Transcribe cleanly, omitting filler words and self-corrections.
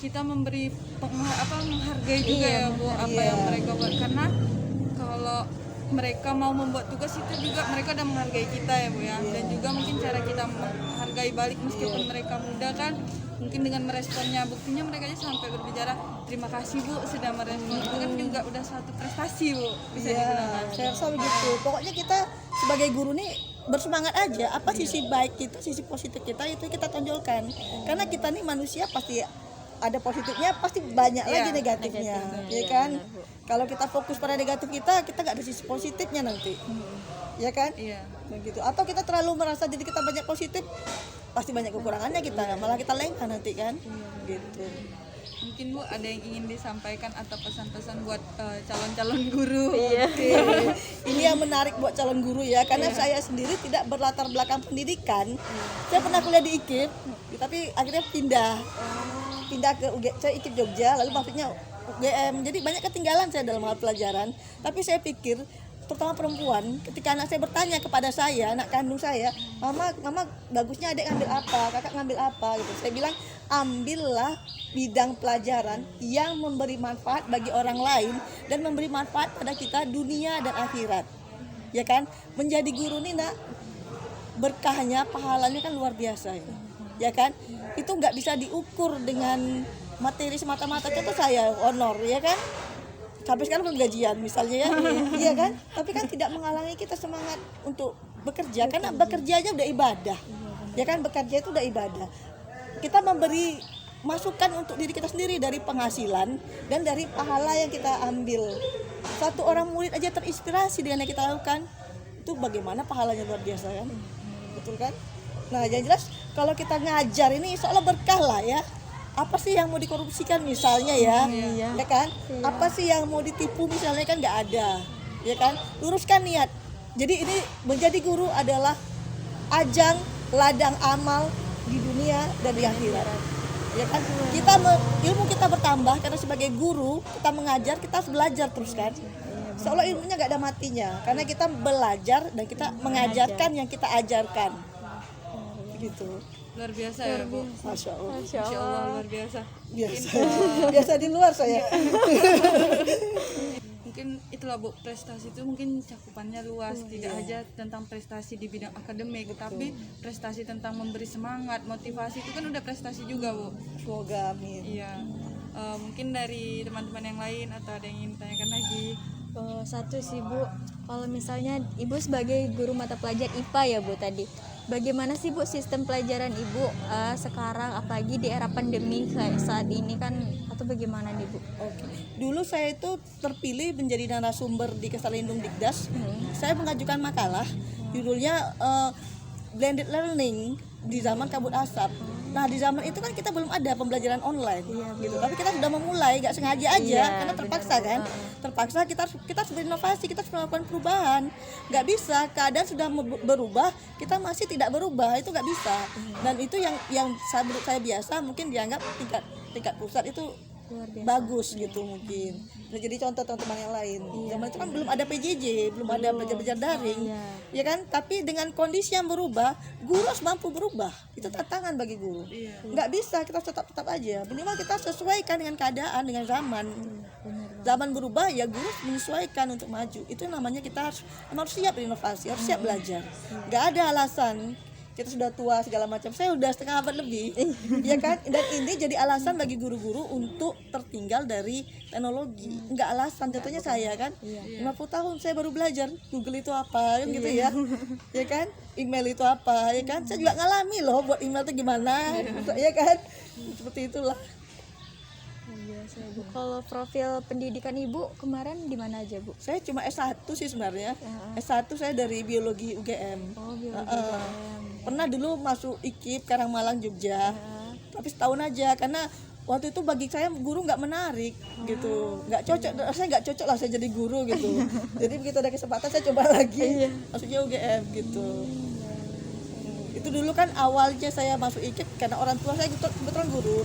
kita memberi menghargai juga ya Bu apa yang mereka buat, karena kalau mereka mau membuat tugas itu juga mereka udah menghargai kita ya Bu ya. Dan juga mungkin cara kita menghargai balik meskipun mereka muda kan, mungkin dengan meresponnya, buktinya mereka aja sampai berbicara terima kasih Bu sudah merespon, itu kan juga udah suatu prestasi Bu, bisa digunakan. Saya rasa begitu. Pokoknya kita sebagai guru nih bersemangat aja, apa sisi baik kita, sisi positif kita itu kita tonjolkan. Karena kita nih manusia pasti ada positifnya, pasti banyak lagi negatifnya, ya kan? Kalau kita fokus pada negatif kita nggak ada sisi positifnya nanti, ya kan? Iya. Begitu. Atau kita terlalu merasa diri kita banyak positif, pasti banyak kekurangannya kita, malah kita lengah nanti kan? Gitu. Mungkin Bu ada yang ingin disampaikan atau pesan-pesan buat calon-calon guru. Oke. Ini yang menarik buat calon guru ya, karena saya sendiri tidak berlatar belakang pendidikan. Saya pernah kuliah di IKIP, tapi akhirnya pindah ke saya IKIP Jogja, lalu maksudnya UGM. Jadi banyak ketinggalan saya dalam hal pelajaran. Tapi saya pikir terutama perempuan, ketika anak saya bertanya kepada saya, anak kandung saya, mama bagusnya adik ngambil apa, kakak ngambil apa gitu. Saya bilang ambillah bidang pelajaran yang memberi manfaat bagi orang lain dan memberi manfaat pada kita dunia dan akhirat. Ya kan? Menjadi guru nih nak, berkahnya, pahalanya kan luar biasa ya. Ya kan? Itu nggak bisa diukur dengan materi semata-mata. Contoh saya honor, ya kan? Sampai sekarang belum gajian misalnya ya, iya kan? Tapi kan tidak menghalangi kita semangat untuk bekerja, karena bekerja aja udah ibadah, ya kan? Bekerja itu udah ibadah. Kita memberi masukan untuk diri kita sendiri dari penghasilan dan dari pahala yang kita ambil. Satu orang murid aja terinspirasi dengan yang kita lakukan, itu bagaimana pahalanya luar biasa kan? Betul kan? Nah yang jelas kalau kita ngajar ini seolah berkah lah ya. Apa sih yang mau dikorupsikan misalnya ya, ya kan? Apa sih yang mau ditipu misalnya kan nggak ada, ya kan? Luruskan niat. Jadi ini menjadi guru adalah ajang ladang amal di dunia dan di akhirat, ya kan? Ilmu kita bertambah karena sebagai guru kita mengajar, kita harus belajar terus kan? Seolah ilmunya nggak ada matinya, karena kita belajar dan kita mengajarkan yang kita ajarkan, gitu. Luar biasa ya Bu. Masya Allah. Masya Allah luar biasa. Biasa di luar saya. Mungkin itulah Bu, prestasi itu mungkin cakupannya luas, tidak aja tentang prestasi di bidang akademik, tapi prestasi tentang memberi semangat, motivasi itu kan udah prestasi juga Bu. Semoga amin. Iya. Mungkin dari teman-teman yang lain atau ada yang ingin ditanyakan lagi. Satu sih Bu, kalau misalnya Ibu sebagai guru mata pelajaran IPA ya Bu tadi, bagaimana sih Bu sistem pelajaran Ibu sekarang, apalagi di era pandemi kayak saat ini kan, atau bagaimana nih Bu? Oke. Dulu saya itu terpilih menjadi narasumber di Kestalindung Dikdas. Saya mengajukan makalah, judulnya Blended Learning di zaman kabut asap. Nah di zaman itu kan kita belum ada pembelajaran online, gitu. Tapi kita sudah memulai, nggak sengaja aja, karena terpaksa kan. Terpaksa kita harus berinovasi, kita harus melakukan perubahan. Nggak bisa, keadaan sudah berubah, kita masih tidak berubah, itu nggak bisa. Dan itu yang menurut saya biasa, mungkin dianggap tingkat pusat itu bagus gitu mungkin. Nah, jadi contoh teman-teman yang lain. Zaman itu kan belum ada PJJ, belum ada belajar daring, ya kan? Tapi dengan kondisi yang berubah, guru harus mampu berubah. Itu tantangan bagi guru. Nggak bisa kita tetap aja. Minimal kita sesuaikan dengan keadaan, dengan zaman. Zaman berubah ya guru menyesuaikan untuk maju. Itu namanya kita harus siap berinovasi, harus siap belajar. Nggak ada alasan kita sudah tua segala macam. Saya udah setengah abad lebih, ya kan? Dan ini jadi alasan bagi guru-guru untuk tertinggal dari teknologi. Enggak alasan, contohnya saya kan, 50 tahun saya baru belajar Google itu apa, kan gitu ya, ya kan? Email itu apa, ya kan? Saya juga ngalami loh buat email itu gimana, ya kan? Seperti itulah. Kalau profil pendidikan Ibu kemarin di mana aja Bu? Saya cuma S1 sih sebenarnya. S1 saya dari biologi UGM. Oh, biologi UGM. Pernah dulu masuk IKIP Karangmalang Jogja. Tapi setahun aja karena waktu itu bagi saya guru nggak menarik gitu, nggak cocok. Saya nggak cocok lah saya jadi guru gitu. Jadi begitu ada kesempatan saya coba lagi. Maksudnya UGM gitu. Itu dulu kan awalnya saya masuk IKIP karena orang tua saya kebetulan guru.